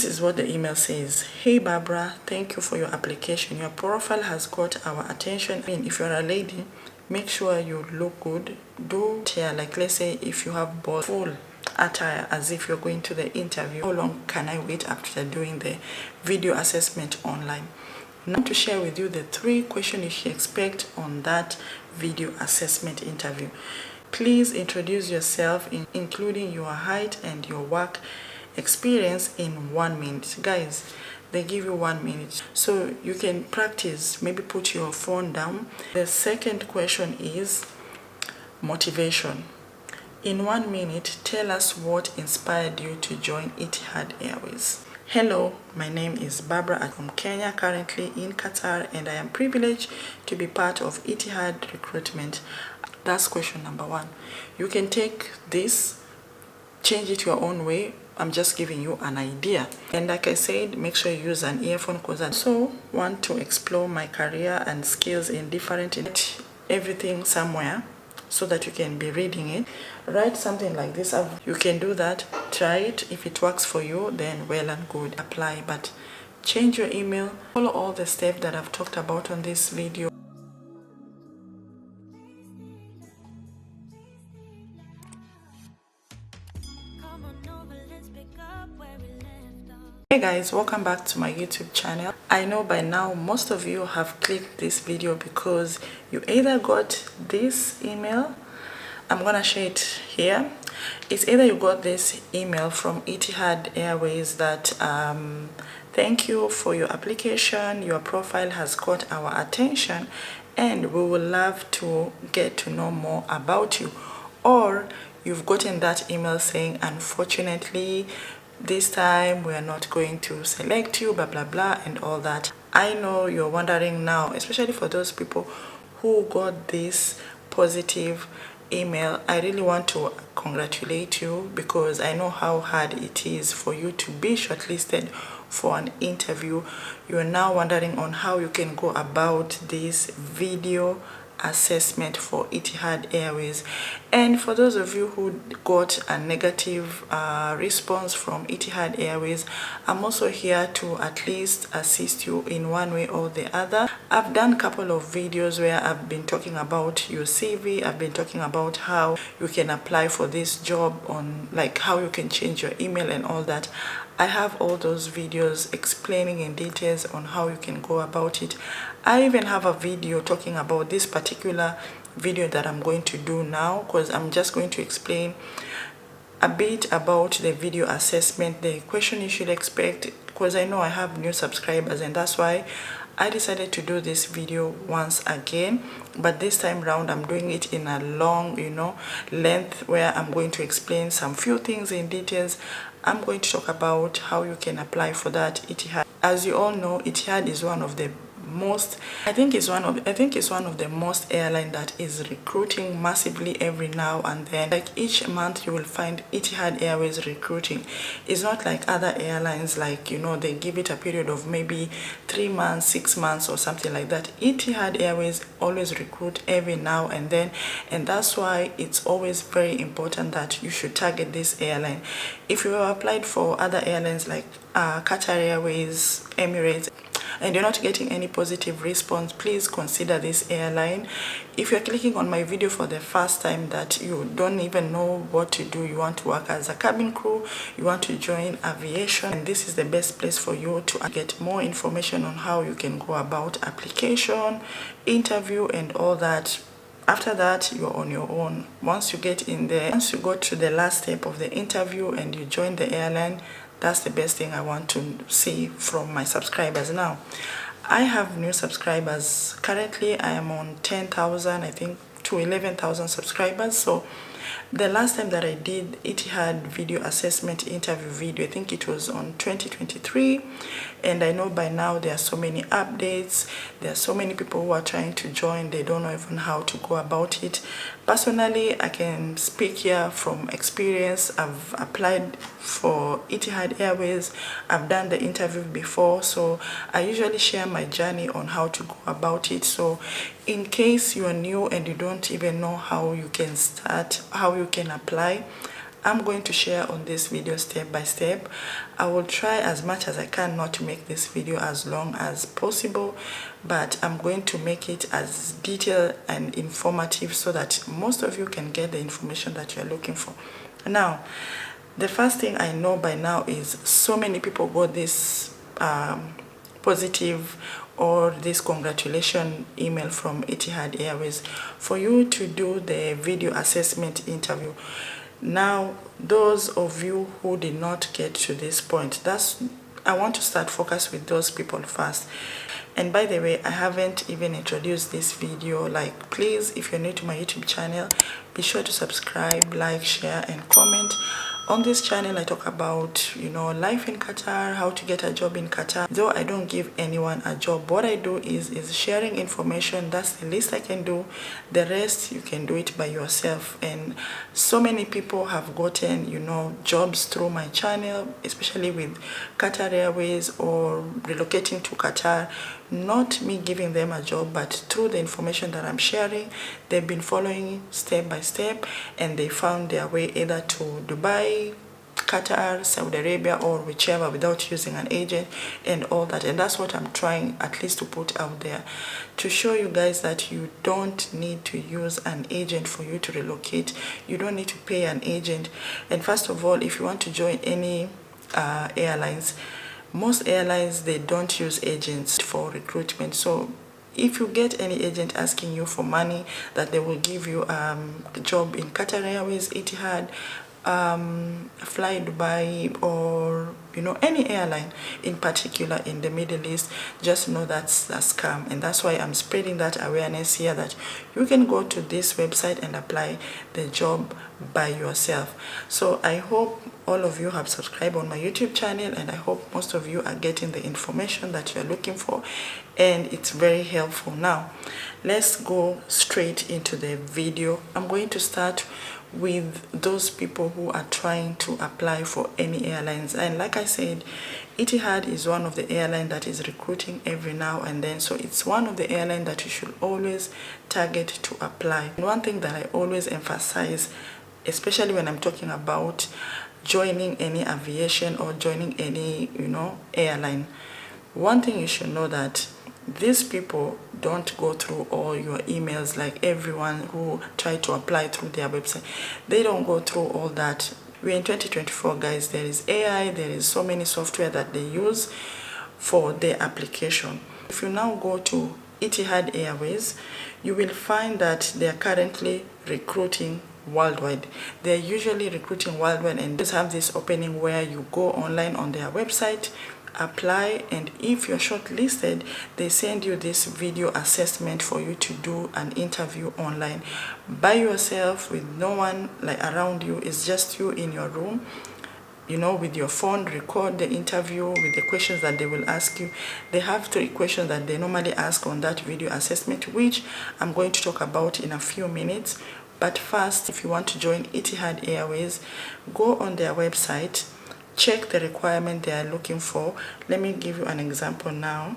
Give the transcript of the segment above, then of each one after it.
This is what the email says. Hey Barbara, thank you for your application. Your profile has got our attention. If you're a lady, make sure you look good. Do here, like let's say if you have both full attire as if you're going to the interview. How long can I wait after doing the video assessment online? Now to share with you the 3 questions you should expect on that video assessment interview. Please introduce yourself, including your height and your work experience, in 1 minute. Guys, they give you 1 minute so you can practice. Maybe put your phone down. The second question is motivation. In 1 minute, tell us what inspired you to join Etihad Airways. Hello, my name is Barbara. I'm from Kenya, currently in Qatar, and I am privileged to be part of Etihad recruitment. That's question number 1. You can take this, change it your own way. I'm just giving you an idea. And like I said, make sure you use an earphone because I also want to explore my career and skills in different everything somewhere so that you can be reading it. Write something like this. You can do that. Try it. If it works for you, then well and good. Apply, but change your email. Follow all the steps that I've talked about on this video. Hey guys, welcome back to my YouTube channel. I know by now most of you have clicked this video because you either got this email. I'm gonna share it here. It's either you got this email from Etihad Airways that thank you for your application, your profile has caught our attention and we would love to get to know more about you, or you've gotten that email saying unfortunately this time we are not going to select you, blah blah blah and all that. I know you're wondering now, especially for those people who got this positive email. I really want to congratulate you because I know how hard it is for you to be shortlisted for an interview. You're now wondering on how you can go about this video assessment for Etihad Airways. And for those of you who got a negative response from Etihad Airways, I'm also here to at least assist you in one way or the other. I've done a couple of videos where I've been talking about your CV. I've been talking about how you can apply for this job, on like how you can change your email and all that. I have all those videos explaining in details on how you can go about it. I even have a video talking about this particular video that I'm going to do now, because I'm just going to explain a bit about the video assessment, the question you should expect, because I know I have new subscribers and that's why I decided to do this video once again. But this time round I'm doing it in a long length where I'm going to explain some few things in details. I'm going to talk about how you can apply for that Etihad. As you all know, Etihad is one of the most, I think it's one of the most airline that is recruiting massively every now and then. Like each month you will find Etihad Airways recruiting. It's not like other airlines, like they give it a period of maybe 3 months, 6 months or something like that. Etihad Airways always recruit every now and then, and that's why it's always very important that you should target this airline. If you have applied for other airlines like Qatar Airways, Emirates, and you're not getting any positive response, please consider this airline. If you're clicking on my video for the first time, that you don't even know what to do, you want to work as a cabin crew, you want to join aviation, and this is the best place for you to get more information on how you can go about application, interview and all that. After that, you're on your own. Once you get in there, once you go to the last step of the interview and you join the airline, that's the best thing I want to see from my subscribers. Now, I have new subscribers. Currently, I am on 10,000, I think, to 11,000 subscribers. So the last time that I did Etihad video assessment interview video, I think it was on 2023, and I know by now there are so many updates, there are so many people who are trying to join, they don't know even how to go about it. Personally, I can speak here from experience. I've applied for Etihad Airways, I've done the interview before, so I usually share my journey on how to go about it. So in case you are new and you don't even know how you can start, how you can apply, I'm going to share on this video step by step. I will try as much as I can not to make this video as long as possible, but I'm going to make it as detailed and informative so that most of you can get the information that you're looking for. Now, the first thing I know by now is so many people got this positive or this congratulation email from Etihad Airways for you to do the video assessment interview. Now, those of you who did not get to this point, I want to start focus with those people first. And by the way, I haven't even introduced this video. Like, please, if you're new to my YouTube channel, be sure to subscribe, like, share, and comment. On this channel, I talk about, life in Qatar, how to get a job in Qatar. Though I don't give anyone a job, what I do is sharing information. That's the least I can do. The rest, you can do it by yourself. And so many people have gotten, jobs through my channel, especially with Qatar Airways or relocating to Qatar. Not me giving them a job, but through the information that I'm sharing, they've been following step by step, and they found their way either to Dubai, Qatar, Saudi Arabia, or whichever, without using an agent and all that. And that's what I'm trying at least to put out there, to show you guys that you don't need to use an agent for you to relocate. You don't need to pay an agent. And first of all, if you want to join any airlines, most airlines, they don't use agents for recruitment. So if you get any agent asking you for money that they will give you a job in Qatar Airways, Etihad, Fly Dubai, or any airline in particular in the Middle East, just know that's a scam. And that's why I'm spreading that awareness here, that you can go to this website and apply the job by yourself. So I hope all of you have subscribed on my YouTube channel, and I hope most of you are getting the information that you're looking for, and it's very helpful. Now, let's go straight into the video. I'm going to start with those people who are trying to apply for any airlines. And like I said, Etihad is one of the airlines that is recruiting every now and then, so it's one of the airlines that you should always target to apply. And one thing that I always emphasize, especially when I'm talking about joining any aviation or joining any airline, one thing you should know, that these people don't go through all your emails like everyone who try to apply through their website. They don't go through all that. We're in 2024, guys. There is AI, there is so many software that they use for their application. If you now go to Etihad Airways, you will find that they are currently recruiting worldwide. They're usually recruiting worldwide, and just have this opening where you go online on their website, apply, and if you're shortlisted, they send you this video assessment for you to do an interview online by yourself, with no one around you. It's just you in your room, with your phone. Record the interview with the questions that they will ask you. They have 3 questions that they normally ask on that video assessment, which I'm going to talk about in a few minutes. But first, if you want to join Etihad Airways, go on their website, check the requirement they are looking for. Let me give you an example now.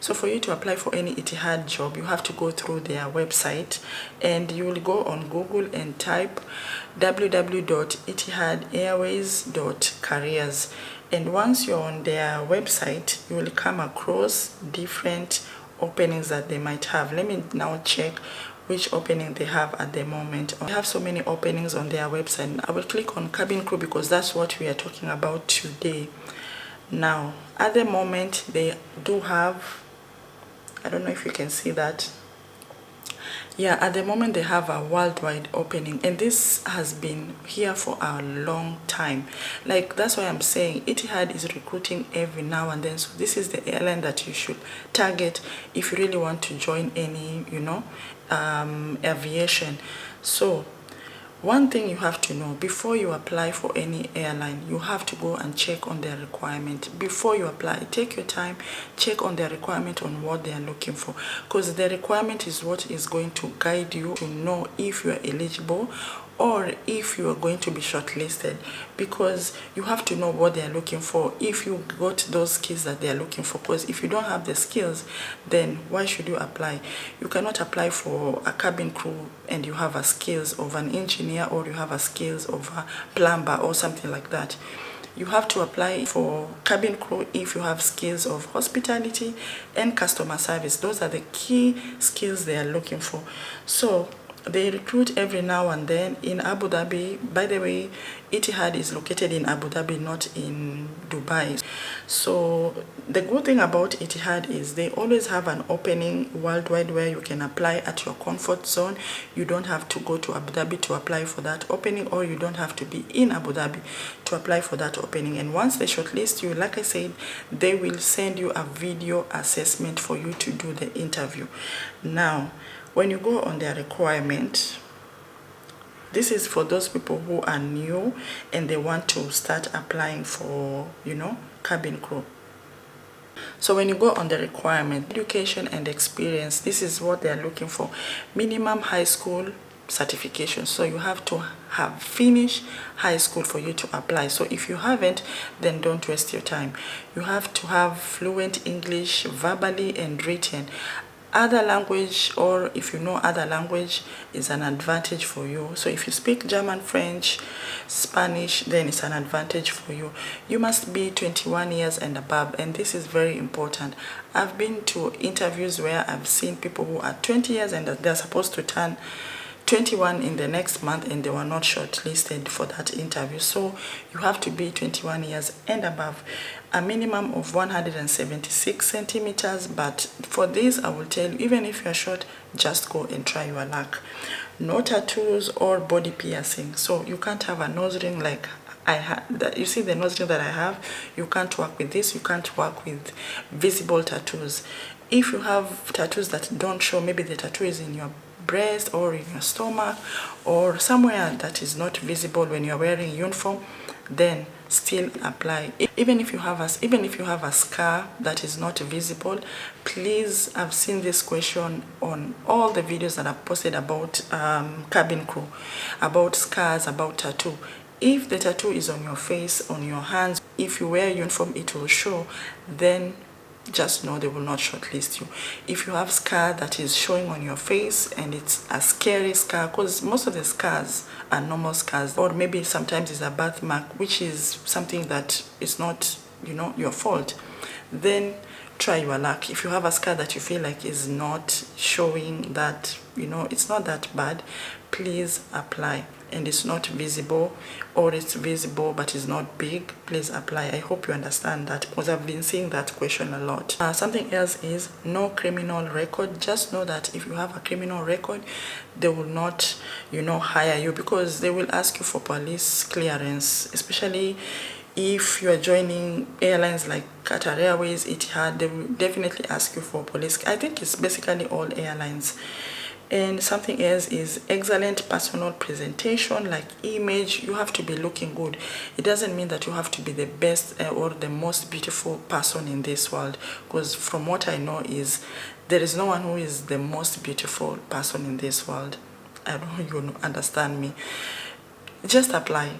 So for you to apply for any Etihad job, you have to go through their website, and you will go on Google and type www.etihadairways.careers. And once you're on their website, you will come across different openings that they might have. Let me now check which opening they have at the moment. They have so many openings on their website. I will click on cabin crew because that's what we are talking about today. Now, at the moment, they do have, I don't know if you can see that. Yeah, at the moment they have a worldwide opening, and this has been here for a long time. That's why I'm saying Etihad is recruiting every now and then. So this is the airline that you should target if you really want to join any aviation. So one thing you have to know before you apply for any airline, you have to go and check on their requirement. Before you apply, take your time, check on their requirement, on what they are looking for, because the requirement is what is going to guide you to know if you are eligible or if you are going to be shortlisted, because you have to know what they are looking for, if you got those skills that they are looking for. Because if you don't have the skills, then why should you apply? You cannot apply for a cabin crew and you have a skills of an engineer, or you have a skills of a plumber or something like that. You have to apply for cabin crew if you have skills of hospitality and customer service. Those are the key skills they are looking for. So they recruit every now and then in Abu Dhabi. By the way, Etihad is located in Abu Dhabi, not in Dubai. So the good thing about Etihad is they always have an opening worldwide where you can apply at your comfort zone. You don't have to go to Abu Dhabi to apply for that opening, or you don't have to be in Abu Dhabi to apply for that opening. And once they shortlist you, like I said, they will send you a video assessment for you to do the interview. Now, when you go on their requirement, this is for those people who are new and they want to start applying for, cabin crew. So when you go on the requirement, education and experience, this is what they are looking for. Minimum high school certification. So you have to have finished high school for you to apply. So if you haven't, then don't waste your time. You have to have fluent English verbally and written. Other language, or if you know other language, is an advantage for you. So if you speak German, French, Spanish, then it's an advantage for you. You must be 21 years and above, and this is very important. I've been to interviews where I've seen people who are 20 years and they're supposed to turn 21 in the next month, and they were not shortlisted for that interview. So you have to be 21 years and above. A minimum of 176 centimeters, but for this I will tell you, even if you're short, just go and try your luck. No tattoos or body piercing. So you can't have a nose ring like I have. You see the nose ring that I have, you can't work with this. You can't work with visible tattoos. If you have tattoos that don't show, maybe the tattoo is in your breast or in your stomach or somewhere that is not visible when you're wearing uniform, then still apply. Even if you have a scar that is not visible, please, I've seen this question on all the videos that I've posted about cabin crew, about scars, about tattoo. If the tattoo is on your face, on your hands, if you wear uniform, it will show, then just know they will not shortlist you. If you have scar that is showing on your face and it's a scary scar, because most of the scars are normal scars, or maybe sometimes it's a birthmark, which is something that is not, your fault, then try your luck. If you have a scar that you feel like is not showing that, it's not that bad, please apply. And it's not visible, or it's visible but it's not big, please apply. I hope you understand that, because I've been seeing that question a lot. Something else is no criminal record. Just know that if you have a criminal record, they will not hire you, because they will ask you for police clearance, especially if you are joining airlines like Qatar Airways, Etihad. They will definitely ask you for police. I think it's basically all airlines. And something else is excellent personal presentation, like image. You have to be looking good. It doesn't mean that you have to be the best or the most beautiful person in this world, because from what I know is there is no one who is the most beautiful person in this world. I don't know if you understand me. Just apply.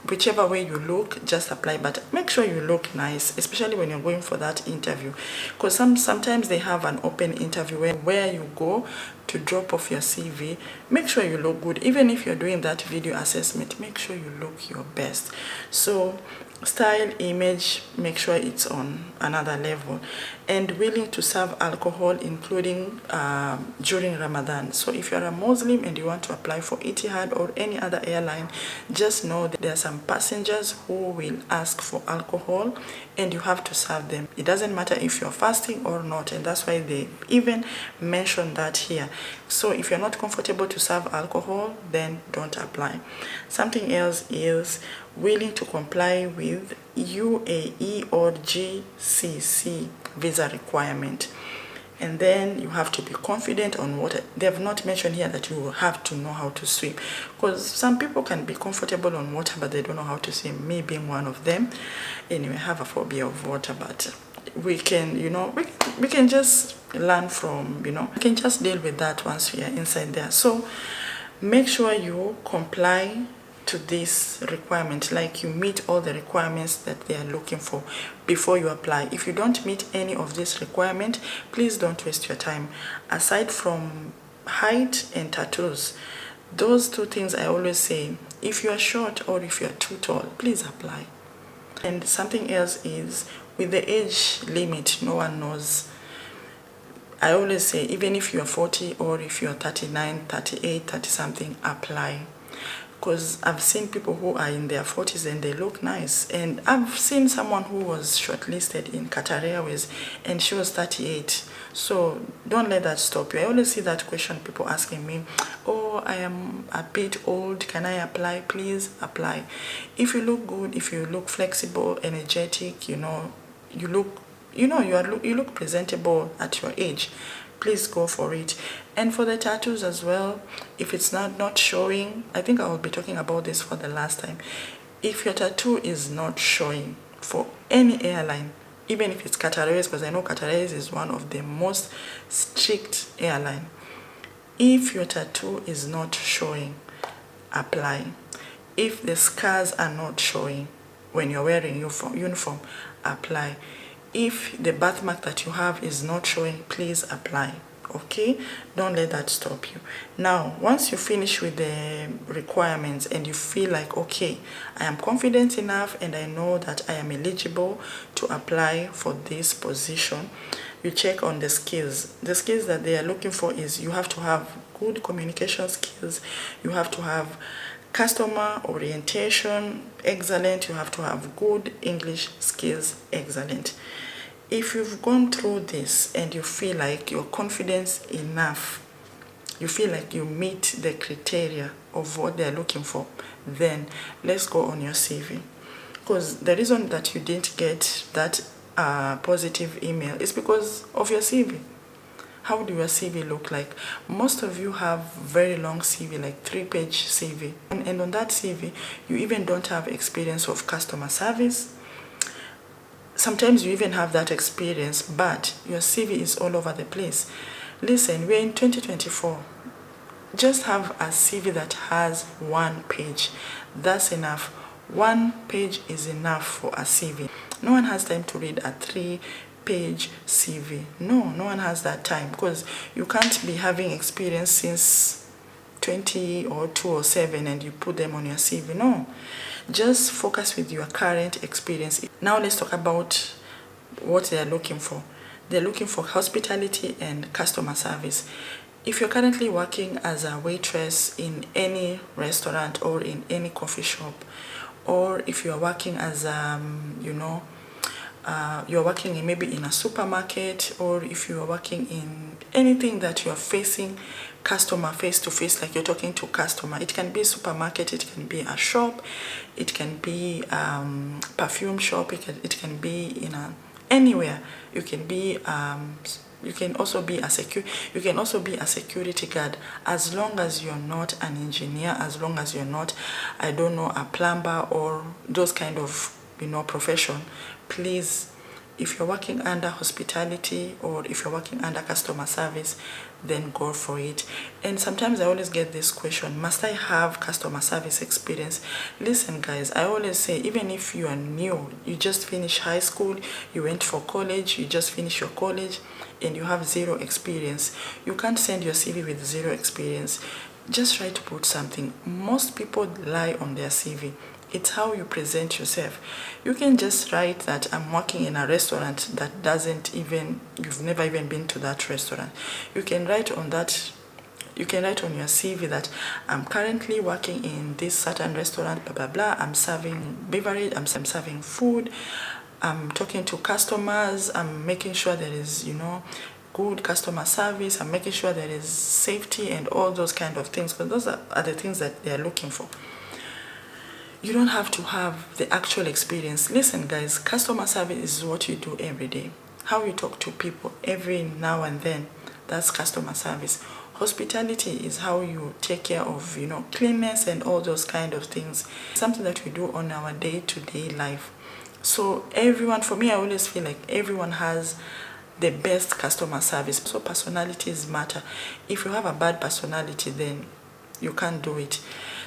Whichever way you look, just apply, but make sure you look nice, especially when you're going for that interview, because sometimes they have an open interview where you go to drop off your CV. Make sure you look good. Even if you're doing that video assessment, make sure you look your best. So style, image, make sure it's on another level, and willing to serve alcohol, including during Ramadan. So if you're a Muslim and you want to apply for Etihad or any other airline, just know that there are some passengers who will ask for alcohol and you have to serve them. It doesn't matter if you're fasting or not, and that's why they even mention that here. So if you're not comfortable to serve alcohol, then don't apply. Something else is willing to comply with UAE or GCC visa requirement. And then you have to be confident on water. They have not mentioned here that you have to know how to swim, because some people can be comfortable on water but they don't know how to swim, me being one of them. Anyway, I have a phobia of water, but we can, we can just learn from, we can just deal with that once we are inside there. So make sure you comply to this requirement, like you meet all the requirements that they are looking for before you apply. If you don't meet any of this requirement, please don't waste your time. Aside from height and tattoos, those two things I always say, if you are short or if you are too tall, please apply. And something else is, with the age limit, no one knows. I always say, even if you are 40 or if you are 39, 38, 30 something, apply. Because I've seen people who are in their 40s and they look nice. And I've seen someone who was shortlisted in Qatar Airways and she was 38. So don't let that stop you. I always see that question, people asking me, oh, I am a bit old, can I apply? Please apply. If you look good, if you look flexible, energetic, you look presentable at your age, please go for it. And for the tattoos as well, if it's not showing, I think I will be talking about this for the last time. If your tattoo is not showing for any airline, even if it's Qatar Airways, because I know Qatar Airways is one of the most strict airline. If your tattoo is not showing, apply. If the scars are not showing when you're wearing uniform, apply. If the birthmark that you have is not showing, please apply. Okay, don't let that stop you. Now, once you finish with the requirements and you feel like, okay, I am confident enough and I know that I am eligible to apply for this position, you check on the skills. The skills that they are looking for is, you have to have good communication skills, you have to have customer orientation, excellent, you have to have good English skills, excellent. If you've gone through this and you feel like you're confident enough, you feel like you meet the criteria of what they're looking for, then let's go on your CV. Because the reason that you didn't get that positive email is because of your CV. How do your CV look like? Most of you have very long CV, like 3-page CV. And on that CV, you even don't have experience of customer service. Sometimes you even have that experience, but your CV is all over the place. Listen, we're in 2024. Just have a CV that has 1 page. That's enough. 1 page is enough for a CV. No one has time to read a 3-page CV. No one has that time, because you can't be having experience since 20 or 2 or 7 and you put them on your CV. No, just focus with your current experience. Now let's talk about what they are looking for. They're looking for hospitality and customer service. If you're currently working as a waitress in any restaurant or in any coffee shop, or if you're working as you're working maybe in a supermarket, or if you are working in anything that you are facing customer face to face, like you're talking to customer. It can be a supermarket, it can be a shop, it can be perfume shop, it can be in anywhere. You can be you can also be a security guard, as long as you're not an engineer, as long as you're not, I don't know, a plumber or those kind of profession. Please, if you're working under hospitality or if you're working under customer service, then go for it. And sometimes I always get this question, must I have customer service experience? Listen guys, I always say, even if you are new, you just finished high school, you went for college, you just finished your college and you have 0 experience, you can't send your CV with 0 experience. Just try to put something. Most people lie on their CV. It's how you present yourself. You can just write that I'm working in a restaurant that you've never even been to that restaurant. You can write on your CV that I'm currently working in this certain restaurant, blah, blah, blah. I'm serving beverage, I'm serving food, I'm talking to customers, I'm making sure there is, good customer service, I'm making sure there is safety and all those kind of things, because those are the things that they're looking for. You don't have to have the actual experience. Listen guys, customer service is what you do every day. How you talk to people every now and then, that's customer service. Hospitality is how you take care of, cleanliness and all those kind of things. Something that we do on our day-to-day life. So everyone, for me, I always feel like everyone has the best customer service. So personalities matter. If you have a bad personality, then you can't do it.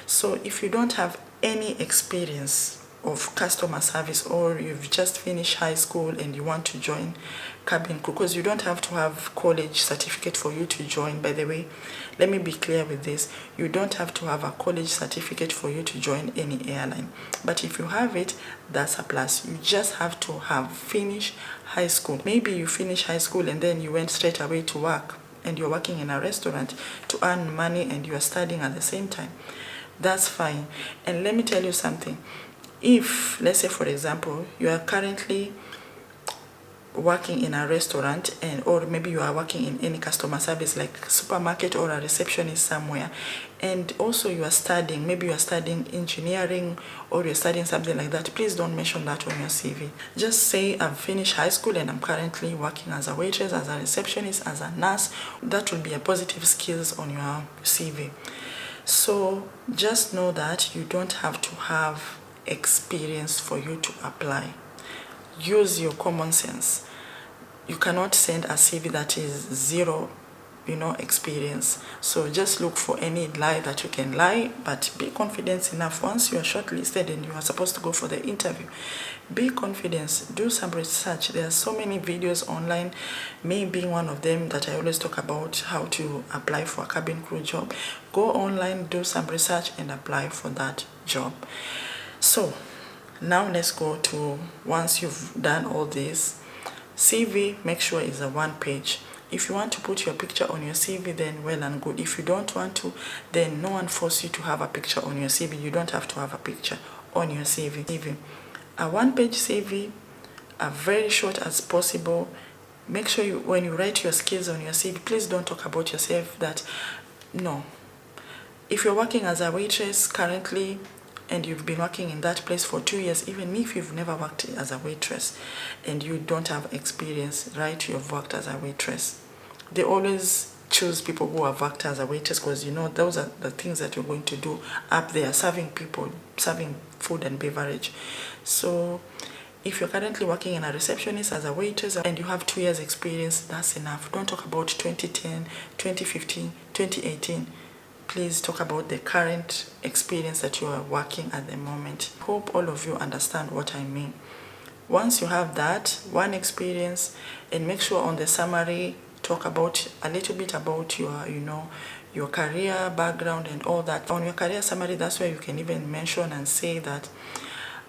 So if you don't have any experience of customer service, or you've just finished high school and you want to join cabin crew, because you don't have to have college certificate for you to join, by the way. Let me be clear with this. You don't have to have a college certificate for you to join any airline. But if you have it, that's a plus. You just have to have finished high school. Maybe you finished high school and then you went straight away to work, and you're working in a restaurant to earn money and you are studying at the same time. That's fine. And let me tell you something. If, let's say for example, you are currently working in a restaurant, and or maybe you are working in any customer service like supermarket or a receptionist somewhere, and also you are studying, maybe you are studying engineering or you're studying something like that, please don't mention that on your CV. Just say I've finished high school and I'm currently working as a waitress, as a receptionist, as a nurse. That will be a positive skills on your CV. So just know that you don't have to have experience for you to apply. Use your common sense. You cannot send a CV that is zero, experience. So just look for any lie that you can lie, but be confident enough. Once you are shortlisted and you are supposed to go for the interview, be confident, do some research. There are so many videos online, me being one of them, that I always talk about how to apply for a cabin crew job. Go online, do some research and apply for that job. So now let's go to, once you've done all this, CV, make sure it's a one page. If you want to put your picture on your CV, then well and good. If you don't want to, then no one forces you to have a picture on your CV. You don't have to have a picture on your CV. A one-page CV, a very short as possible. Make sure when you write your skills on your CV, please don't talk about yourself. No. If you're working as a waitress currently, and you've been working in that place for 2 years, even if you've never worked as a waitress and you don't have experience, right, you've worked as a waitress. They always choose people who have worked as a waitress because those are the things that you're going to do up there, serving people, serving food and beverage. So if you're currently working in a receptionist as a waitress and you have 2 years experience, that's enough. Don't talk about 2010, 2015, 2018. Please talk about the current experience that you are working at the moment. Hope all of you understand what I mean. Once you have that one experience, and make sure on the summary, talk about a little bit about your career background and all that. On your career summary, that's where you can even mention and say that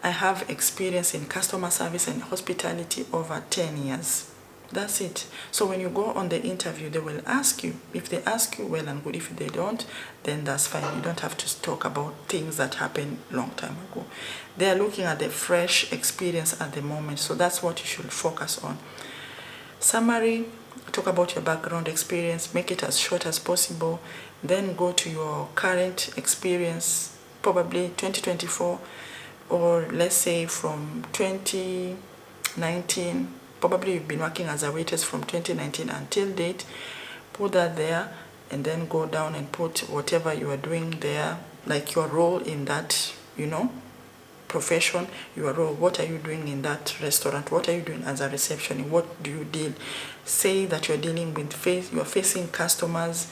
I have experience in customer service and hospitality over 10 years. That's it. So when you go on the interview, they will ask you. If they ask you, well and good. If they don't, then that's fine. You don't have to talk about things that happened long time ago. They are looking at the fresh experience at the moment. So that's what you should focus on. Summary, talk about your background experience. Make it as short as possible. Then go to your current experience, probably 2024, or let's say from 2019. Probably you've been working as a waitress from 2019 until date. Put that there, and then go down and put whatever you are doing there, like your role in that, profession, your role. What are you doing in that restaurant? What are you doing as a receptionist? What do you deal? Say that you're dealing with you're facing customers,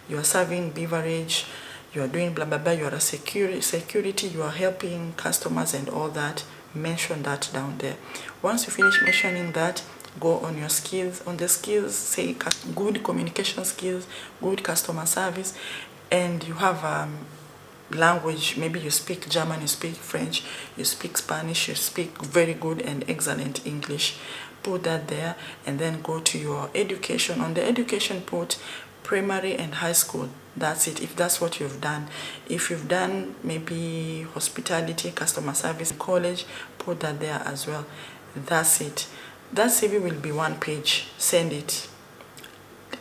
you're serving beverage, you're doing blah blah blah, you're a security, you are helping customers and all that. Mention that down there. Once you finish mentioning that, go on your skills. On the skills, say good communication skills, good customer service, and you have language. Maybe you speak German, you speak French, you speak Spanish, you speak very good and excellent English. Put that there, and then go to your education. On the education, put primary and high school. That's it, if that's what you've done. If you've done maybe hospitality, customer service in college, put that there as well. That's it. That CV will be one page. Send it.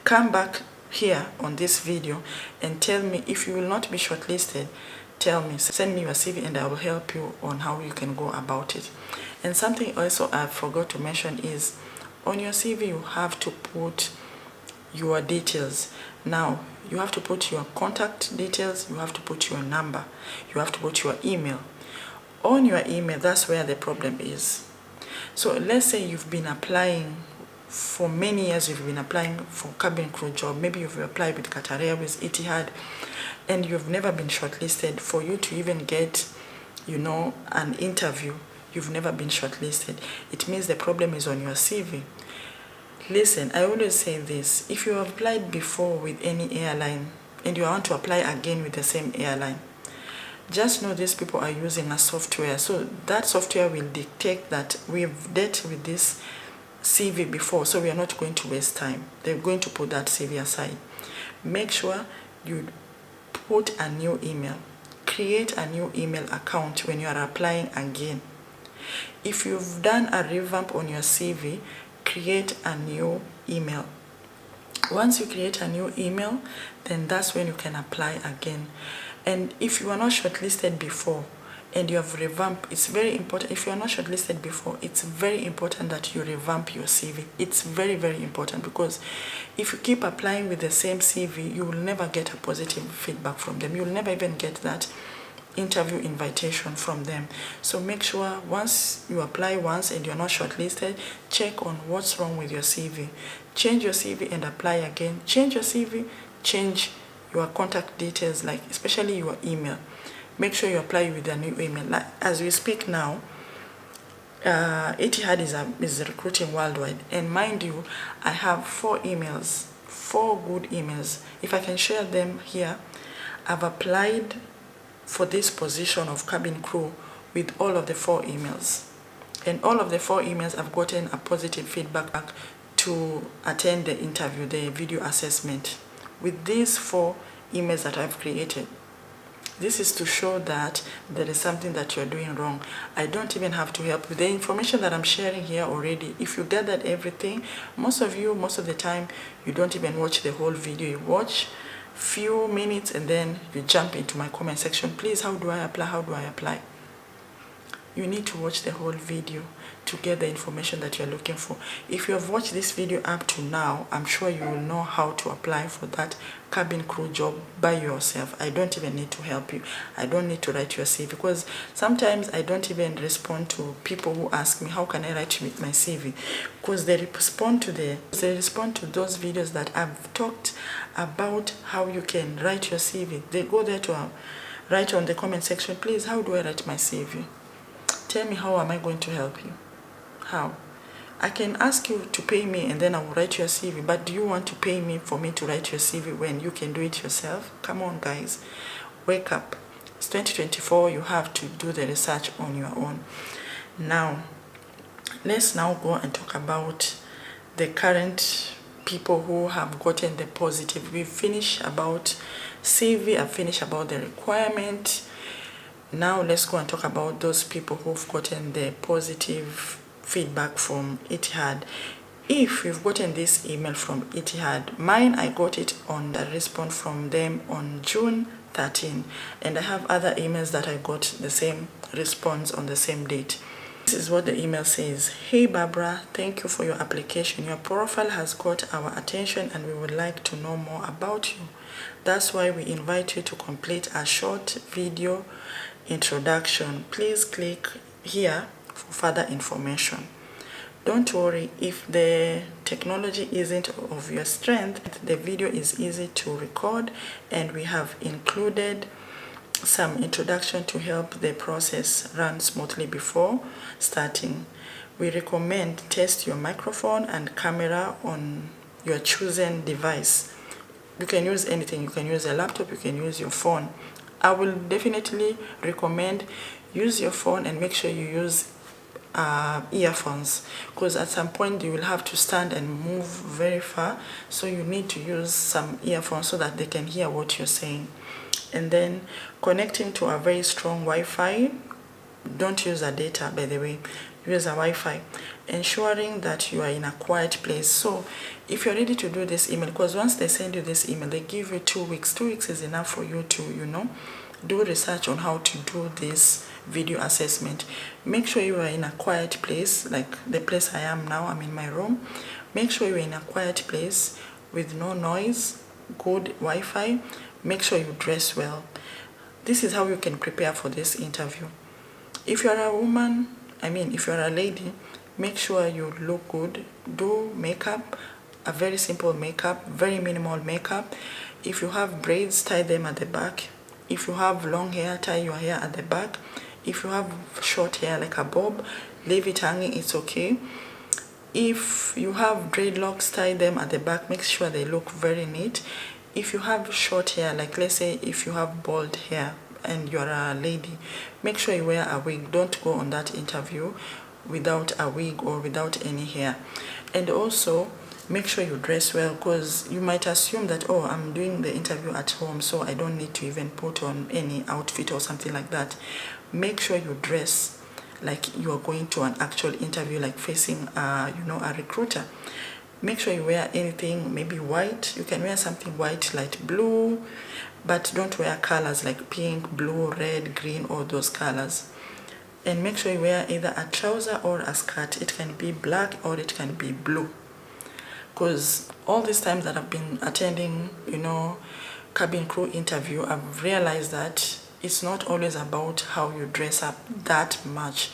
Come back here on this video and tell me if you will not be shortlisted. Tell me, send me your CV and I will help you on how you can go about it. And something also I forgot to mention is on your CV you have to put your details. Now you have to put your contact details, you have to put your number, you have to put your email. On your email, that's where the problem is. So let's say you've been applying for many years, you've been applying for cabin crew job. Maybe you've applied with Qatar Airways, Etihad, and you've never been shortlisted, for you to even get, you know, an interview, you've never been shortlisted, it means the problem is on your CV. Listen, I always say this: if you have applied before with any airline and you want to apply again with the same airline, just know these people are using a software. So that software will dictate that we've dealt with this CV before, so we are not going to waste time. They're going to put that CV aside. Make sure you put a new email. Create a new email account when you are applying again. If you've done a revamp on your CV, create a new email. Once you create a new email, then that's when you can apply again. And if you are not shortlisted before and you have revamped, it's very important. If you are not shortlisted before, it's very important that you revamp your CV. It's very, very important, because if you keep applying with the same CV, you will never get a positive feedback from them. You will never even get that interview invitation from them. So make sure once you apply once and you're not shortlisted, check on what's wrong with your CV. Change your CV and apply again. Change your CV, change your contact details, like especially your email. Make sure you apply with a new email. Like, as we speak now, Etihad is recruiting worldwide, and mind you, I have 4 emails, 4 good emails. If I can share them here, I've applied for this position of cabin crew with all of the 4 emails, and all of the 4 emails I've gotten a positive feedback to attend the interview, the video assessment, with these 4 emails that I've created. This is to show that there is something that you're doing wrong. I don't even have to help you. The information that I'm sharing here already, if you gathered everything, most of the time, you don't even watch the whole video. You watch few minutes and then you jump into my comment section. Please, how do I apply? How do I apply? You need to watch the whole video to get the information that you're looking for. If you have watched this video up to now, I'm sure you will know how to apply for that cabin crew job by yourself. I don't even need to help you. I don't need to write your CV, because sometimes I don't even respond to people who ask me, how can I write my CV? Because they respond to those videos that I've talked about how you can write your CV. They go there to write on the comment section, please, how do I write my CV? Tell me, how am I going to help you? How? I can ask you to pay me and then I will write your CV, but do you want to pay me for me to write your CV when you can do it yourself? Come on, guys. Wake up. It's 2024. You have to do the research on your own. Now, let's now go and talk about the current people who have gotten the positive. We finished about CV. I finished about the requirement. Now let's go and talk about those people who've gotten the positive feedback from Etihad. If you've gotten this email from Etihad, mine, I got it on the response from them on June 13, and I have other emails that I got the same response on the same date. This is what the email says. Hey Barbara, thank you for your application. Your profile has got our attention and we would like to know more about you. That's why we invite you to complete a short video introduction. Please click here for further information. Don't worry, if the technology isn't of your strength, the video is easy to record, and we have included some introduction to help the process run smoothly before starting. We recommend test your microphone and camera on your chosen device. You can use anything. You can use a laptop, you can use your phone. I will definitely recommend use your phone and make sure you use earphones, because at some point you will have to stand and move very far, so you need to use some earphones so that they can hear what you're saying. And then connecting to a very strong Wi-Fi. Don't use a data, by the way. Use a Wi-Fi. Ensuring that you are in a quiet place. So if you're ready to do this email, because once they send you this email, they give you 2 weeks. 2 weeks is enough for you to, do research on how to do this video assessment. Make sure you are in a quiet place, like the place I am now. I'm in my room. Make sure you're in a quiet place with no noise, good Wi-Fi. Make sure you dress well. This is how you can prepare for this interview. If you're a woman, if you're a lady, make sure you look good. Do makeup, a very simple makeup, very minimal makeup. If you have braids, tie them at the back. If you have long hair, tie your hair at the back. If you have short hair like a bob, leave it hanging, it's okay. If you have dreadlocks, tie them at the back, make sure they look very neat. If you have short hair, like let's say if you have bald hair and you're a lady, make sure you wear a wig. Don't go on that interview without a wig or without any hair. And also make sure you dress well, because you might assume that, oh, I'm doing the interview at home, so I don't need to even put on any outfit or something like that. Make sure you dress like you are going to an actual interview, like facing a recruiter. Make sure you wear anything, maybe white. You can wear something white, light blue, but don't wear colors like pink, blue, red, green, all those colors. And make sure you wear either a trouser or a skirt. It can be black or it can be blue. Because all these times that I've been attending, cabin crew interview, I've realized that it's not always about how you dress up that much,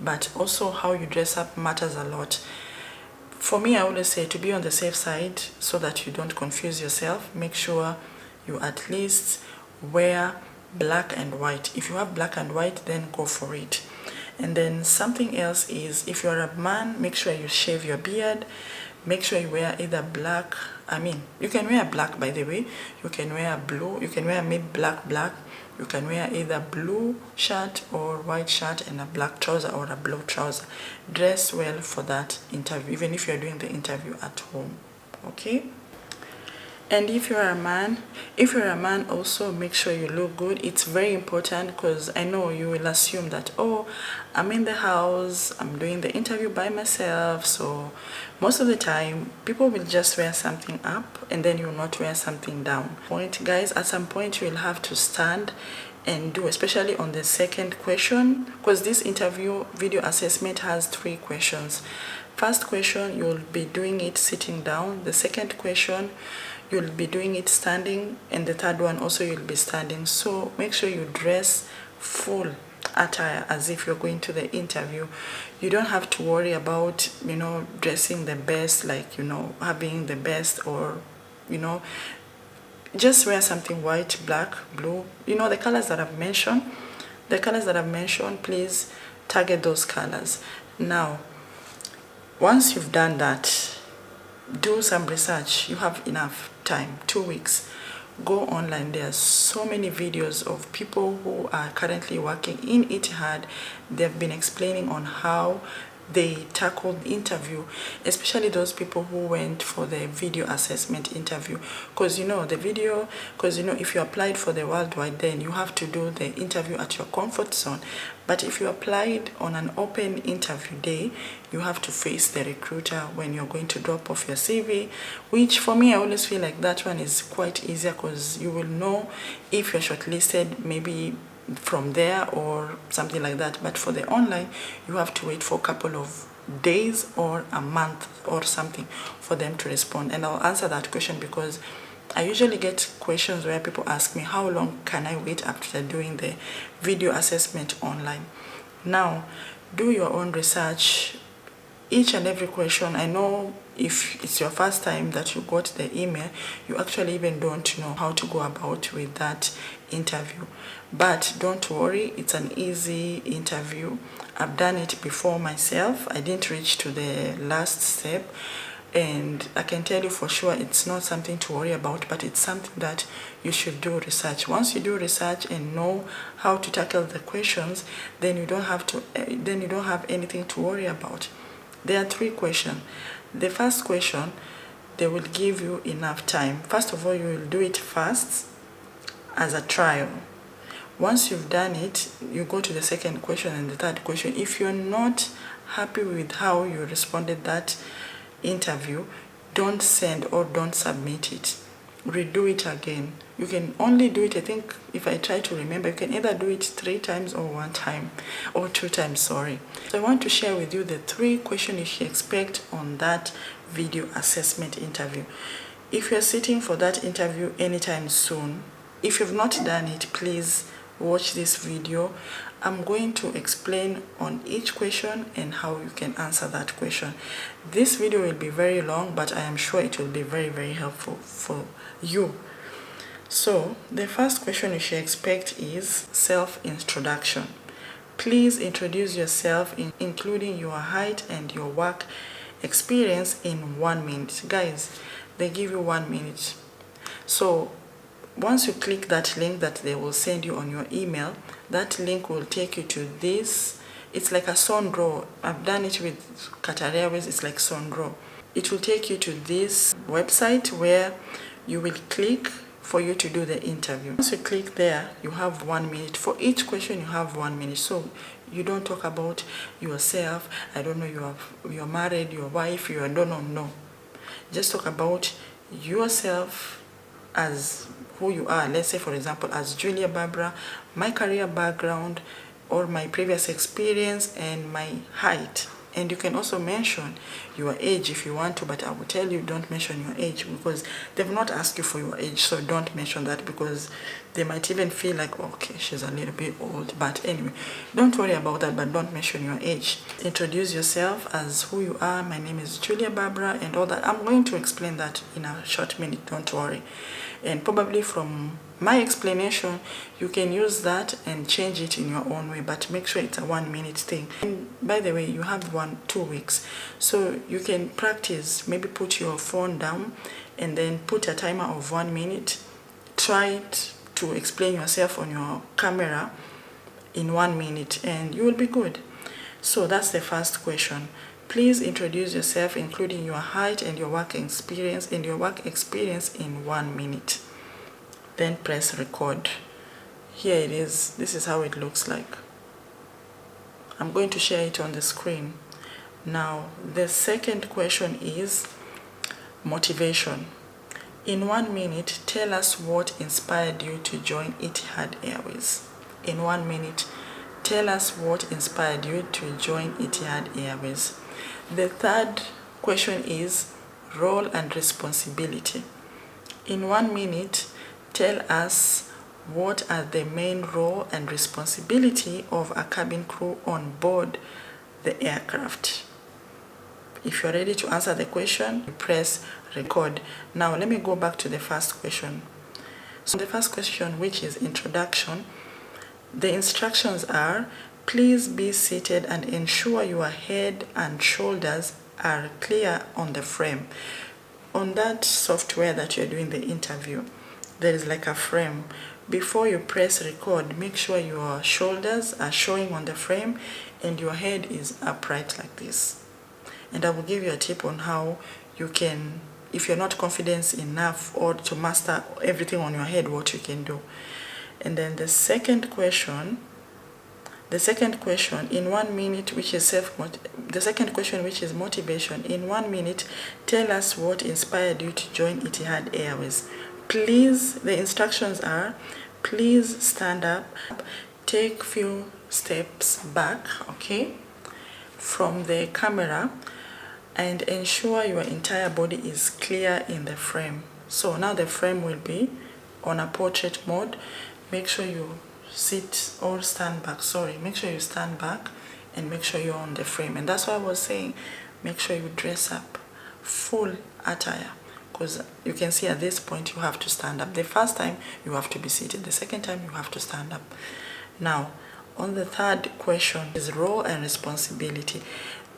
but also how you dress up matters a lot. For me, I always say to be on the safe side so that you don't confuse yourself, make sure you at least wear black and white. If you have black and white, then go for it. And then something else is, if you're a man, make sure you shave your beard. Make sure you wear either black, you can wear black, by the way. You can wear blue, you can wear maybe black. You can wear either blue shirt or white shirt and a black trouser or a blue trouser. Dress well for that interview, even if you're doing the interview at home, okay? And if you're a man, also make sure you look good. It's very important, because I know you will assume that, oh, I'm in the house, I'm doing the interview by myself. So most of the time, people will just wear something up and then you will not wear something down. Guys, at some point you will have to stand and do, especially on the second question, because this interview video assessment has 3 questions. First question, you'll be doing it sitting down. The second question, you'll be doing it standing, and the third one also you'll be standing. So make sure you dress full attire as if you're going to the interview. You don't have to worry about dressing the best, like having the best, or just wear something white, black, blue, the colors that I've mentioned. Please target those colors. Now once you've done that, do some research. You have enough time, 2 weeks. Go online. There are so many videos of people who are currently working in Etihad. They've been explaining on how they tackled the interview, especially those people who went for the video assessment interview. Because if you applied for the worldwide, then you have to do the interview at your comfort zone. But if you applied on an open interview day, you have to face the recruiter when you're going to drop off your CV, which for me, I always feel like that one is quite easier, because you will know if you're shortlisted maybe from there or something like that. But for the online, you have to wait for a couple of days or a month or something for them to respond. And I'll answer that question, because I usually get questions where people ask me, how long can I wait after doing the video assessment online? Now, do your own research. Each and every question, I know if it's your first time that you got the email, you actually even don't know how to go about with that interview. But don't worry, it's an easy interview. I've done it before myself. I didn't reach to the last step, and I can tell you for sure it's not something to worry about, but it's something that you should do research. Once you do research and know how to tackle the questions, then you don't have anything to worry about. There are 3 questions. The first question, they will give you enough time. First of all, you will do it fast as a trial. Once you've done it, you go to the second question and the third question. If you're not happy with how you responded that interview, don't send or don't submit it. Redo it again. You can only do it, I think, if I try to remember, you can either do it 3 times or 1 time, or 2 times, sorry. So I want to share with you the 3 questions you should expect on that video assessment interview. If you're sitting for that interview anytime soon, if you've not done it, please watch this video. I'm going to explain on each question and how you can answer that question. This video will be very long, but I am sure it will be very, very helpful for you. So the first question you should expect is self-introduction. Please introduce yourself, including your height and your work experience, in 1 minute. Guys, they give you 1 minute. So once you click that link that they will send you on your email, that link will take you to this. It's like a Sondro. I've done it with Qatar Airways. It's like Sondro. It will take you to this website where you will click for you to do the interview. Once you click there, you have 1 minute. For each question, you have 1 minute. So you don't talk about yourself. I don't know, you're married, your wife, you don't know. No. Just talk about yourself as who you are. Let's say, for example, as Julia Barbara, my career background or my previous experience and my height. And you can also mention your age if you want to, but I will tell you don't mention your age because they've not asked you for your age, so don't mention that because they might even feel like, okay, she's a little bit old. But anyway, don't worry about that, but don't mention your age. Introduce yourself as who you are. My name is Julia Barbara and all that. I'm going to explain that in a short minute, don't worry. And probably from my explanation, you can use that and change it in your own way, but make sure it's a 1 minute thing. And by the way, you have 2 weeks, so you can practice. Maybe put your phone down and then put a timer of 1 minute. Try to explain yourself on your camera in 1 minute and you will be good. So that's the first question. Please introduce yourself, including your height and your work experience, in 1 minute. Then press record. Here it is. This is how it looks like. I'm going to share it on the screen. Now, the second question is motivation. In 1 minute, tell us what inspired you to join Etihad Airways. In 1 minute, tell us what inspired you to join Etihad Airways. The third question is role and responsibility. In 1 minute, tell us what are the main role and responsibility of a cabin crew on board the aircraft. If you're ready to answer the question, press record. Now let me go back to the first question. So the first question, which is introduction, the instructions are: please be seated and ensure your head and shoulders are clear on the frame. On that software that you're doing the interview, there is like a frame. Before you press record, make sure your shoulders are showing on the frame and your head is upright like this. And I will give you a tip on how you can, if you're not confident enough or to master everything on your head, what you can do. And then the second question, in 1 minute, which is the second question, which is motivation. In 1 minute, tell us what inspired you to join Etihad Airways. Please, the instructions are: please stand up, take few steps back, okay, from the camera, and ensure your entire body is clear in the frame. So now the frame will be on a portrait mode. Make sure you sit or stand back. Make sure you stand back and make sure you're on the frame. And that's why I was saying, make sure you dress up full attire, because you can see at this point you have to stand up. The first time you have to be seated, the second time you have to stand up. Now on the third question is role and responsibility.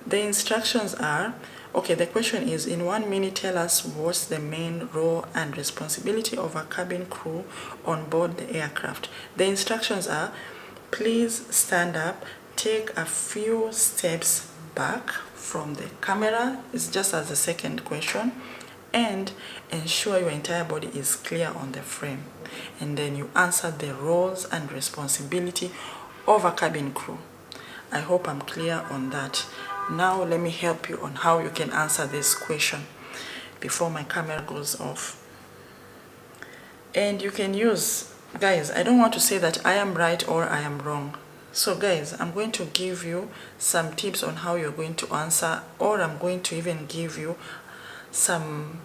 The instructions are, okay, the question is: in 1 minute, tell us what's the main role and responsibility of a cabin crew on board the aircraft. The instructions are: please stand up, take a few steps back from the camera, it's just as the second question, and ensure your entire body is clear on the frame. And then you answer the roles and responsibility of a cabin crew. I hope I'm clear on that. Now let me help you on how you can answer this question before my camera goes off. And you can use, guys, I don't want to say that I am right or I am wrong. So guys, I'm going to give you some tips on how you're going to answer, or I'm going to even give you some,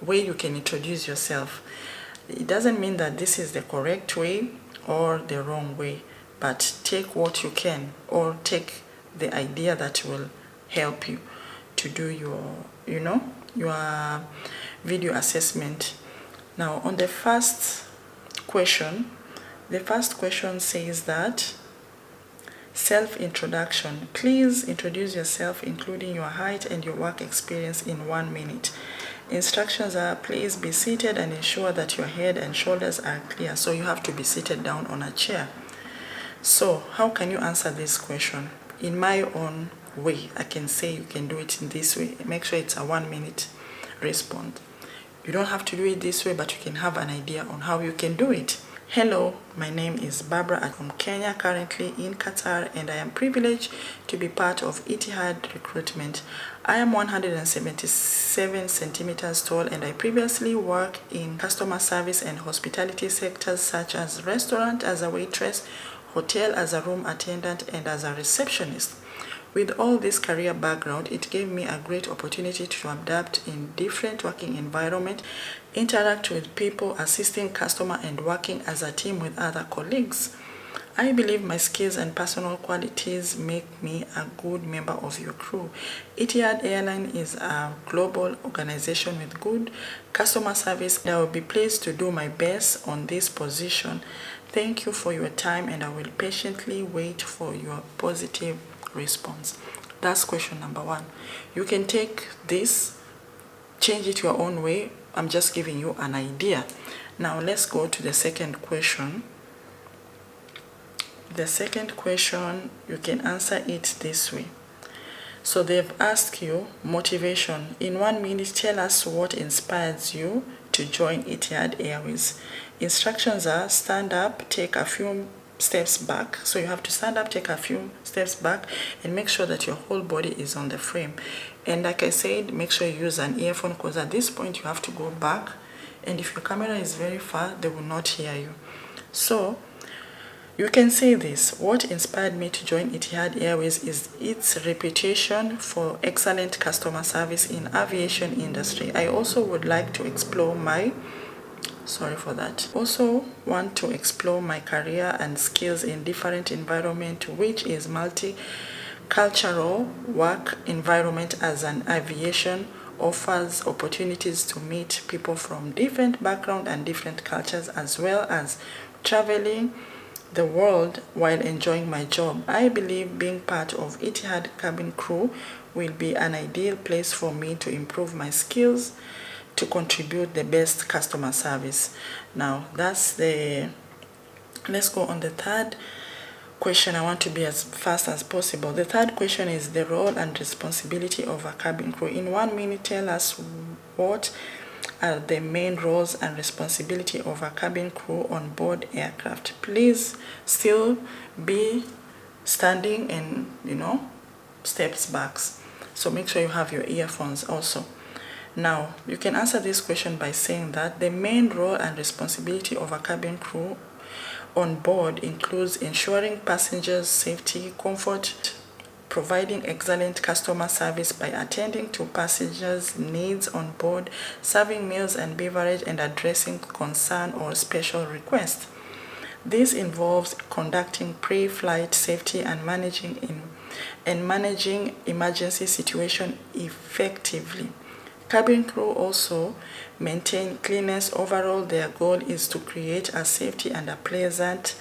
way you can introduce yourself. It doesn't mean that this is the correct way or the wrong way, but take what you can, or take the idea that will help you to do your, your video assessment. Now on the first question says that self-introduction. Please introduce yourself, including your height and your work experience, in 1 minute. Instructions are, please be seated and ensure that your head and shoulders are clear. So you have to be seated down on a chair. So how can you answer this question? In my own way, I can say you can do it in this way. Make sure it's a 1 minute response. You don't have to do it this way, but you can have an idea on how you can do it. Hello, my name is Barbara. I'm from Kenya, currently in Qatar, and I am privileged to be part of Etihad recruitment. I am 177 centimeters tall, and I previously worked in customer service and hospitality sectors such as restaurant as a waitress, hotel as a room attendant, and as a receptionist. With all this career background, it gave me a great opportunity to adapt in different working environments, interact with people, assisting customers, and working as a team with other colleagues. I believe my skills and personal qualities make me a good member of your crew. Etihad Airline is a global organization with good customer service. I will be pleased to do my best on this position. Thank you for your time, and I will patiently wait for your positive response. That's question number 1. You can take this, change it your own way. I'm just giving you an idea. Now let's go to the second question. The second question, you can answer it this way. So they've asked you motivation. In 1 minute, tell us what inspires you to join Etihad Airways. Instructions are, stand up, take a few steps back. So you have to stand up, take a few steps back, and make sure that your whole body is on the frame. And like I said, make sure you use an earphone, because at this point you have to go back, and if your camera is very far, they will not hear you. So you can say this: what inspired me to join Etihad Airways is its reputation for excellent customer service in aviation industry. I also would like to explore my Also want to explore my career and skills in different environment, which is multicultural work environment, as an aviation offers opportunities to meet people from different backgrounds and different cultures, as well as traveling the world while enjoying my job. I believe being part of Etihad cabin crew will be an ideal place for me to improve my skills, to contribute the best customer service. Now that's let's go on the third question. I want to be as fast as possible. The third question is the role and responsibility of a cabin crew. In 1 minute, tell us what are the main roles and responsibility of a cabin crew on board aircraft. Please still be standing and steps back. So make sure you have your earphones also. Now, you can answer this question by saying that the main role and responsibility of a cabin crew on board includes ensuring passengers' safety, comfort, providing excellent customer service by attending to passengers' needs on board, serving meals and beverage, and addressing concern or special requests. This involves conducting pre-flight safety and managing emergency situations effectively. Cabin crew also maintain cleanliness. Overall, their goal is to create a safety and a pleasant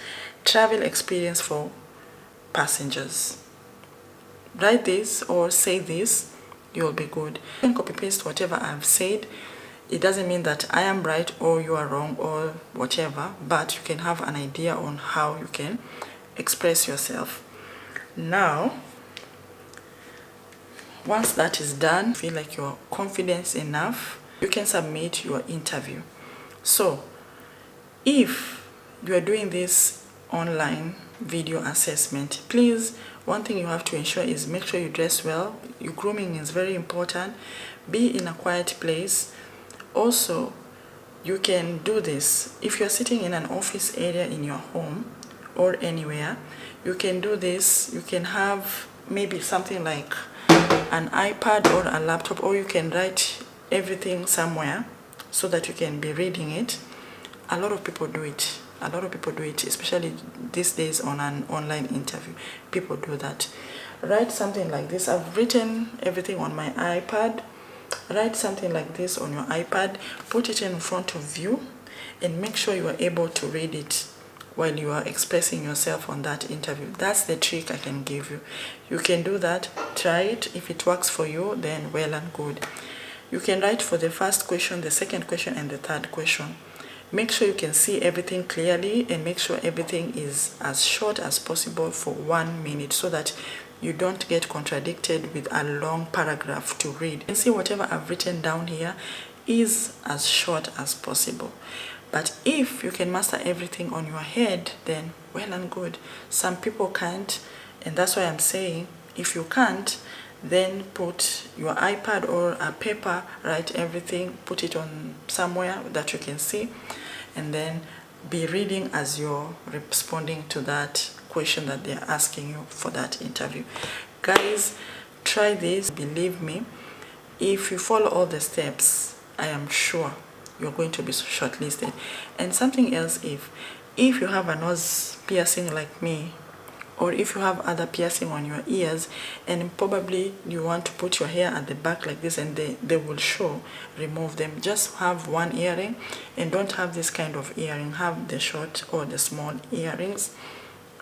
travel experience for passengers. Write this or say this, you'll be good. You can copy paste whatever I've said. It doesn't mean that I am right or you are wrong or whatever, but you can have an idea on how you can express yourself. Now, once that is done, feel like you're confident enough, you can submit your interview. So if you are doing this online video assessment, please, one thing you have to ensure is make sure you dress well. Your grooming is very important. Be in a quiet place. Also, you can do this if you're sitting in an office area in your home or anywhere. You can do this. You can have maybe something like an iPad or a laptop, or you can write everything somewhere so that you can be reading it. A lot of people do it. Especially these days on an online interview. People do that. Write something like this. I've written everything on my iPad. write something like this on your iPad, put it in front of you, and make sure you are able to read it while you are expressing yourself on that interview. That's the trick I can give you. You can do that, try it. If it works for you, then well and good. You can write for the first question, the second question, and the third question. Make sure you can see everything clearly, and make sure everything is as short as possible for 1 minute, so that you don't get contradicted with a long paragraph to read. You can see whatever I've written down here is as short as possible. But if you can master everything on your head, then well and good. Some people can't, and that's why I'm saying, if you can't, then put your iPad or a paper, write everything, put it on somewhere that you can see, and then be reading as you're responding to that question that they're asking you for that interview. Guys, try this. Believe me, if you follow all the steps, I am sure you're going to be shortlisted. And something else, if you have a nose piercing like me, or if you have other piercing on your ears, and probably you want to put your hair at the back like this and they will show, remove them. Just have one earring, and don't have this kind of earring. Have the short or the small earrings.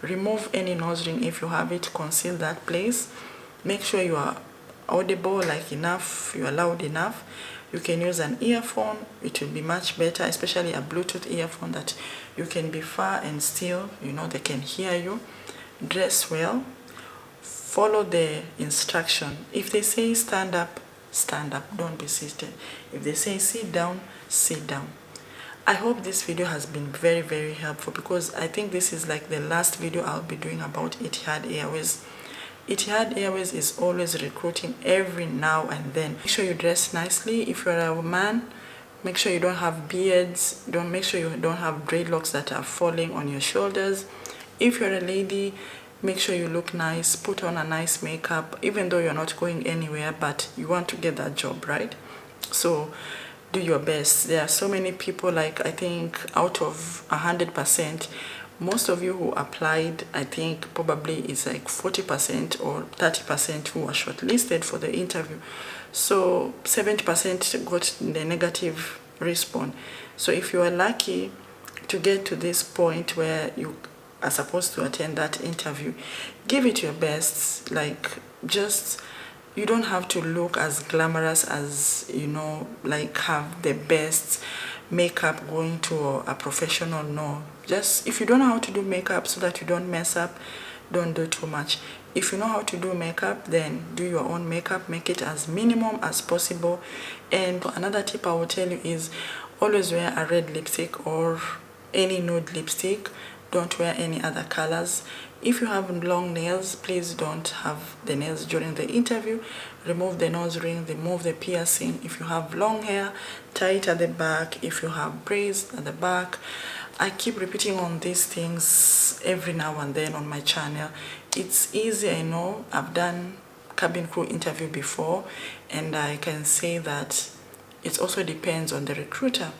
Remove any nose ring if you have it. Conceal that place. Make sure you are audible, like enough, you are loud enough. You can use an earphone. It will be much better, especially a Bluetooth earphone that you can be far and still, they can hear you. Dress well. Follow the instruction. If they say stand up, stand up. Don't be seated. If they say sit down, sit down. I hope this video has been very, very helpful, because I think this is like the last video I'll be doing about Etihad Airways. Etihad Airways is always recruiting every now and then. Make sure you dress nicely. If you're a man, make sure you don't have beards. Make sure you don't have dreadlocks that are falling on your shoulders. If you're a lady, make sure you look nice. Put on a nice makeup, even though you're not going anywhere, but you want to get that job, right? So do your best. There are so many people, like I think out of 100%, most of you who applied, I think probably is like 40% or 30% who are shortlisted for the interview. So 70% got the negative response. So if you are lucky to get to this point where you are supposed to attend that interview, give it your best. Like, just, you don't have to look as glamorous as, like have the best makeup going to a professional. No, just, if you don't know how to do makeup so that you don't mess up, don't do too much. If you know how to do makeup, then do your own makeup. Make it as minimum as possible. And another tip I will tell you is always wear a red lipstick or any nude lipstick. Don't wear any other colors. If you have long nails, please don't have the nails during the interview. Remove the nose ring, remove the piercing. If you have long hair, tie it at the back. If you have braids at the back. I keep repeating on these things every now and then on my channel. It's easy, I know. I've done cabin crew interview before, and I can say that it also depends on the recruiter.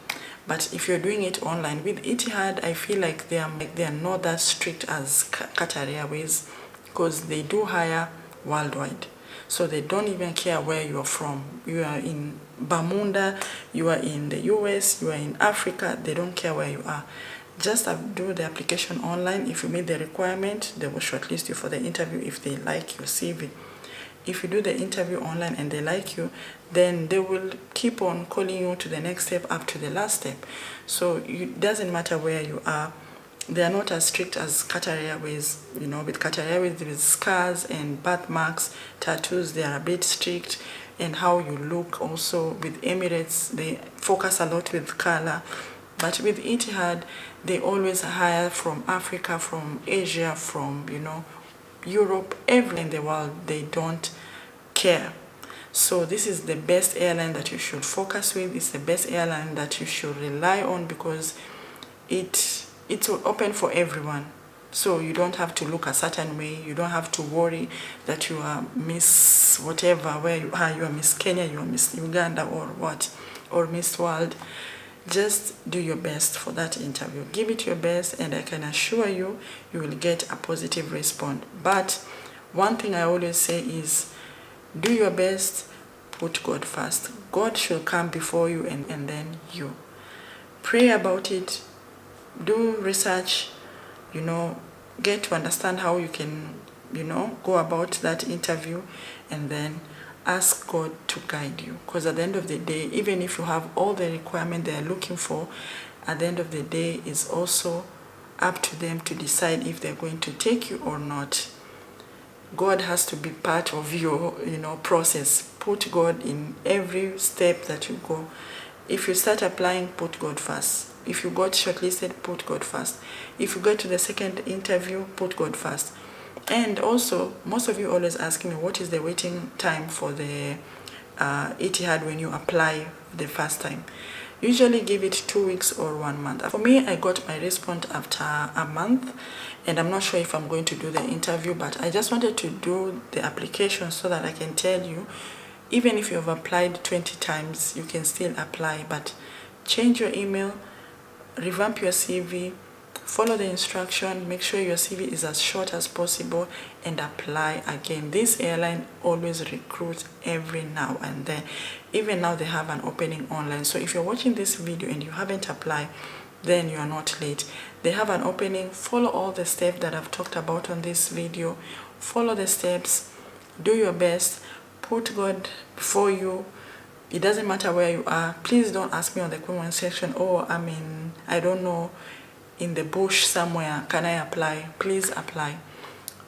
But if you're doing it online with Etihad, I feel like they are not that strict as Qatar Airways, because they do hire worldwide. So they don't even care where you are from. You are in Bermuda, you are in the US, you are in Africa, they don't care where you are. Just do the application online. If you meet the requirement, they will shortlist you for the interview if they like your CV. If you do the interview online and they like you, then they will keep on calling you to the next step up to the last step. So it doesn't matter where you are. They are not as strict as Qatar Airways. With Qatar Airways, with scars and birthmarks, tattoos, they are a bit strict. And how you look also. With Emirates, they focus a lot with color. But with Etihad, they always hire from Africa, from Asia, from, Europe, everywhere in the world. They don't care. So this is the best airline that you should focus with. It's the best airline that you should rely on, because it will open for everyone. So you don't have to look a certain way. You don't have to worry that you are Miss whatever, where you are. You are Miss Kenya, you are Miss Uganda, or what, or Miss World. Just do your best for that interview. Give it your best, and I can assure you, you will get a positive response. But one thing I always say is, do your best, put God first. God should come before you, and then you. Pray about it, do research, get to understand how you can, go about that interview, and then ask God to guide you. Because at the end of the day, even if you have all the requirements they are looking for, at the end of the day, it's also up to them to decide if they're going to take you or not. God has to be part of your, process. Put God in every step that you go. If you start applying, put God first. If you got shortlisted, put God first. If you go to the second interview, put God first. And also, most of you always ask me, what is the waiting time for the Etihad when you apply the first time? Usually give it 2 weeks or 1 month. For me, I got my response after a month, and I'm not sure if I'm going to do the interview, but I just wanted to do the application so that I can tell you, even if you have applied 20 times, you can still apply, but change your email, revamp your CV, follow the instruction, make sure your CV is as short as possible, and apply again. This airline always recruits every now and then. Even now they have an opening online. So if you're watching this video and you haven't applied, then you are not late. They have an opening. Follow all the steps that I've talked about on this video. Follow the steps. Do your best. Put God before you. It doesn't matter where you are. Please don't ask me on the comment section, oh, I don't know, in the bush somewhere, can I apply? Please apply.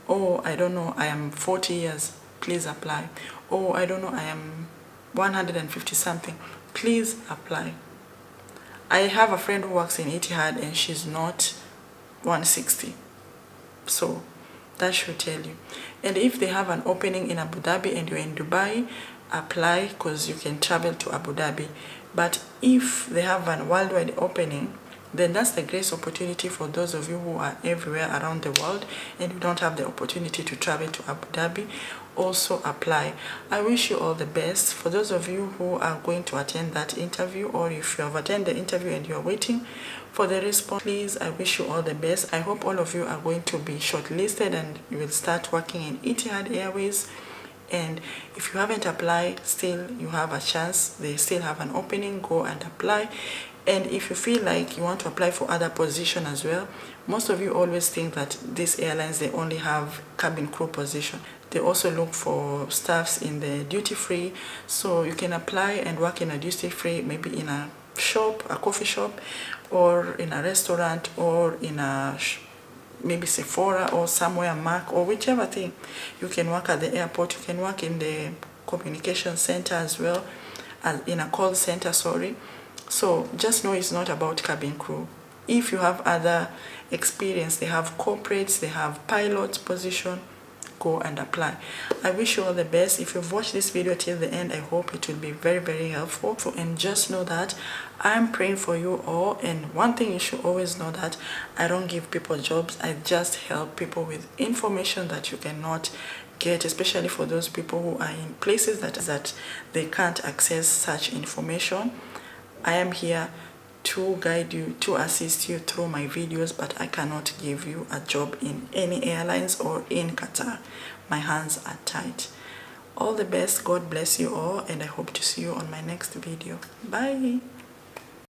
Oh, I don't know, I am 40 years. Please apply. Oh, I don't know, I am 150 something. Please apply. I have a friend who works in Etihad and she's not 160. So that should tell you. And if they have an opening in Abu Dhabi and you're in Dubai, apply, because you can travel to Abu Dhabi. But if they have a worldwide opening, then that's the great opportunity for those of you who are everywhere around the world and you don't have the opportunity to travel to Abu Dhabi. Also apply. I wish you all the best. For those of you who are going to attend that interview, or if you have attended the interview and you are waiting for the response, please, I wish you all the best. I hope all of you are going to be shortlisted and you will start working in Etihad Airways. And if you haven't applied, still you have a chance. They still have an opening. Go and apply. And if you feel like you want to apply for other position as well, most of you always think that these airlines, they only have cabin crew position. They also look for staffs in the duty free. So you can apply and work in a duty free, maybe in a shop, a coffee shop, or in a restaurant, or in a maybe Sephora, or somewhere Mac, or whichever thing. You can work at the airport. You can work in the communication center as well, as in a call center, sorry. So just know it's not about cabin crew. If you have other experience, they have corporates, they have pilot position, go and apply. I wish you all the best. If you've watched this video till the end, I hope it will be very, very helpful. And just know that I'm praying for you all. And one thing you should always know, that I don't give people jobs. I just help people with information that you cannot get, especially for those people who are in places that they can't access such information. I am here to guide you, to assist you through my videos, but I cannot give you a job in any airlines or in Qatar. My hands are tied. All the best. God bless you all, and I hope to see you on my next video. Bye.